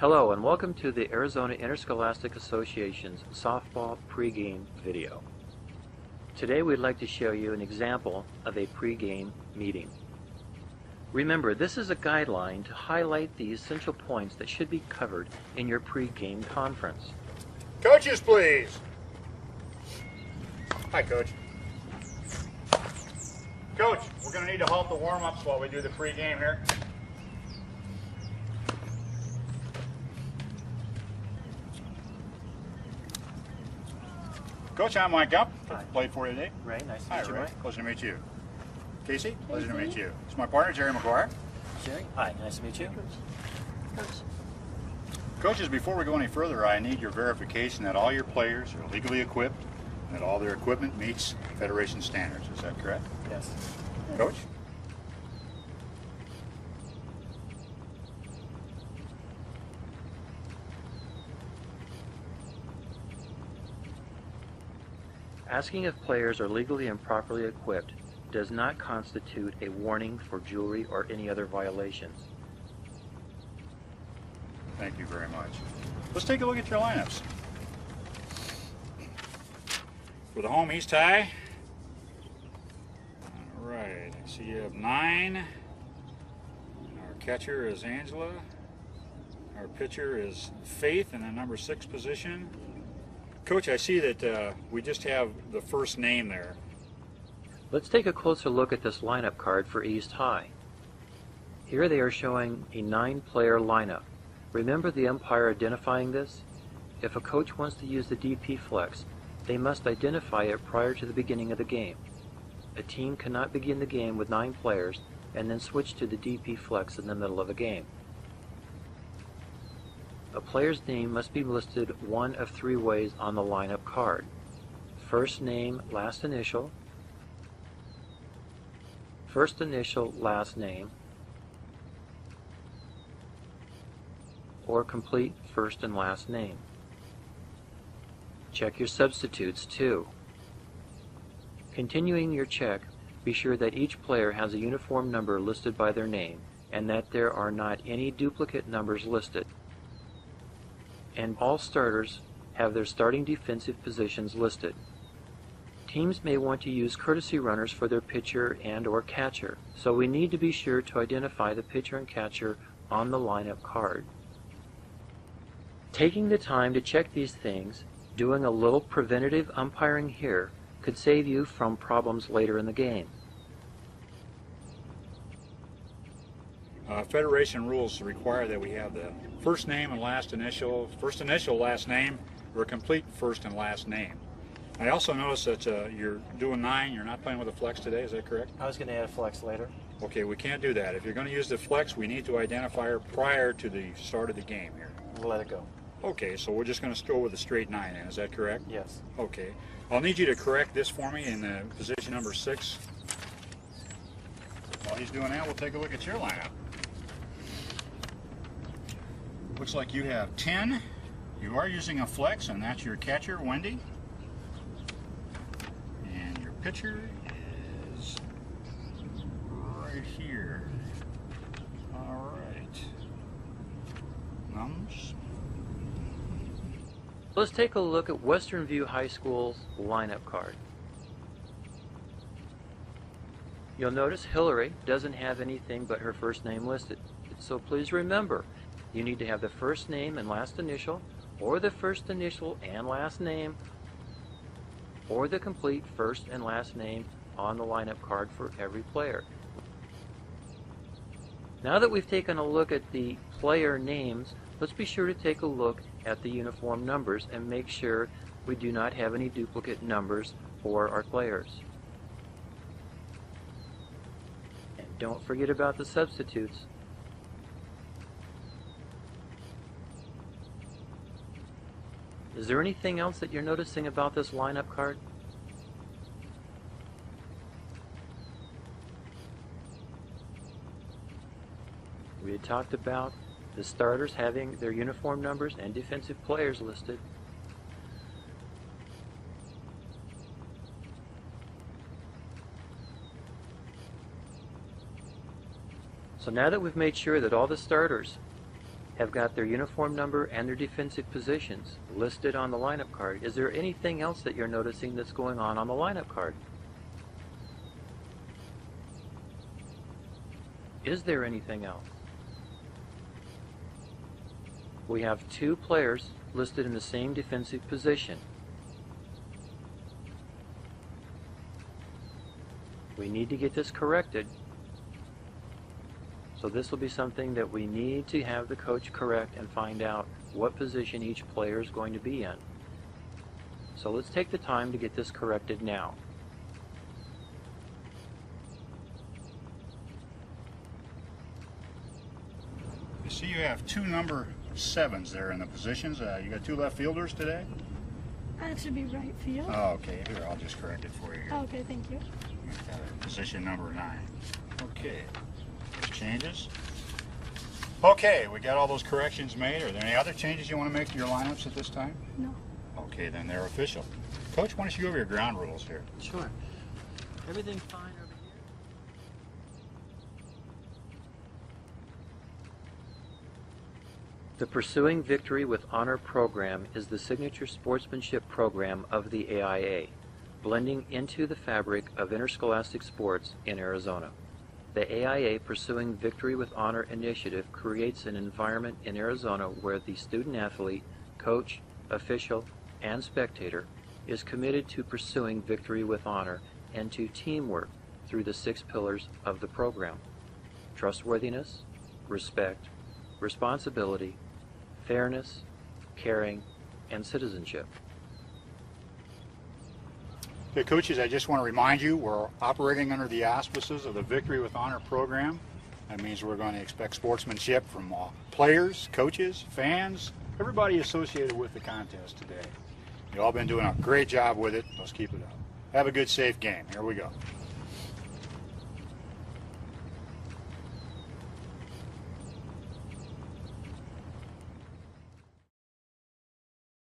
Hello and welcome to the Arizona Interscholastic Association's softball pregame video. Today we'd like to show you an example of a pregame meeting. Remember, this is a guideline to highlight the essential points that should be covered in your pregame conference. Coaches, please. Hi, Coach. Coach, we're going to need to halt the warm-ups while we do the pregame here. Coach, I'm Mike Up. Played for you today. Ray, nice to Hi, meet you, Ray. Mike. Pleasure to meet you. Casey, pleasure to meet you. It's my partner, Jerry McGuire. Jerry, hi, nice to meet you. Coaches, before we go any further, I need your verification that all your players are legally equipped and that all their equipment meets Federation standards. Is that correct? Yes. Coach? Asking if players are legally and properly equipped does not constitute a warning for jewelry or any other violations. Thank you very much. Let's take a look at your lineups. For the home East tie, all right, I see you have 9. Our catcher is Angela. Our pitcher is Faith in the number 6 position. Coach, I see that we just have the first name there. Let's take a closer look at this lineup card for East High. Here they are showing a 9-player lineup. Remember the umpire identifying this? If a coach wants to use the DP flex, they must identify it prior to the beginning of the game. A team cannot begin the game with 9 players and then switch to the DP flex in the middle of a game. A player's name must be listed one of 3 ways on the lineup card. First name, last initial, first initial, last name, or complete first and last name. Check your substitutes too. Continuing your check, be sure that each player has a uniform number listed by their name and that there are not any duplicate numbers listed. And all starters have their starting defensive positions listed. Teams may want to use courtesy runners for their pitcher and or catcher, so we need to be sure to identify the pitcher and catcher on the lineup card. Taking the time to check these things, doing a little preventative umpiring here, could save you from problems later in the game. Federation rules require that we have the first name and last initial, first initial, last name, or complete first and last name. I also noticed that you're doing 9, you're not playing with a flex today, is that correct? I was going to add a flex later. Okay, we can't do that. If you're going to use the flex, we need to identify her prior to the start of the game here. We'll let it go. Okay, so we're just going to go with a straight 9 then, is that correct? Yes. Okay. I'll need you to correct this for me in position number 6. While he's doing that, we'll take a look at your lineup. Looks like you have 10. You are using a flex, and that's your catcher, Wendy. And your pitcher is right here. All right. Numbers. Let's take a look at Western View High School's lineup card. You'll notice Hillary doesn't have anything but her first name listed. So please remember, you need to have the first name and last initial, or the first initial and last name, or the complete first and last name on the lineup card for every player. Now that we've taken a look at the player names, let's be sure to take a look at the uniform numbers and make sure we do not have any duplicate numbers for our players. And don't forget about the substitutes. Is there anything else that you're noticing about this lineup card? We had talked about the starters having their uniform numbers and defensive players listed. So now that we've made sure that all the starters have got their uniform number and their defensive positions listed on the lineup card, is there anything else that you're noticing that's going on the lineup card? Is there anything else? We have 2 players listed in the same defensive position. We need to get this corrected. So this will be something that we need to have the coach correct and find out what position each player is going to be in. So let's take the time to get this corrected now. I see you have 2 number 7s there in the positions. You got 2 left fielders today? That should be right field. Oh, okay. Here, I'll just correct it for you here. Okay, thank you. Position number 9. Okay. There's changes. Okay, we got all those corrections made. Are there any other changes you want to make to your lineups at this time? No. Okay, then they're official. Coach, why don't you go over your ground rules here? Sure. Everything fine over here? The Pursuing Victory with Honor program is the signature sportsmanship program of the AIA, blending into the fabric of interscholastic sports in Arizona. The AIA Pursuing Victory with Honor initiative creates an environment in Arizona where the student athlete, coach, official, and spectator is committed to pursuing victory with honor and to teamwork through the 6 pillars of the program: trustworthiness, respect, responsibility, fairness, caring, and citizenship. Okay, coaches, I just want to remind you we're operating under the auspices of the Victory with Honor program. That means we're going to expect sportsmanship from players, coaches, fans, everybody associated with the contest today. You've all been doing a great job with it. Let's keep it up. Have a good, safe game. Here we go.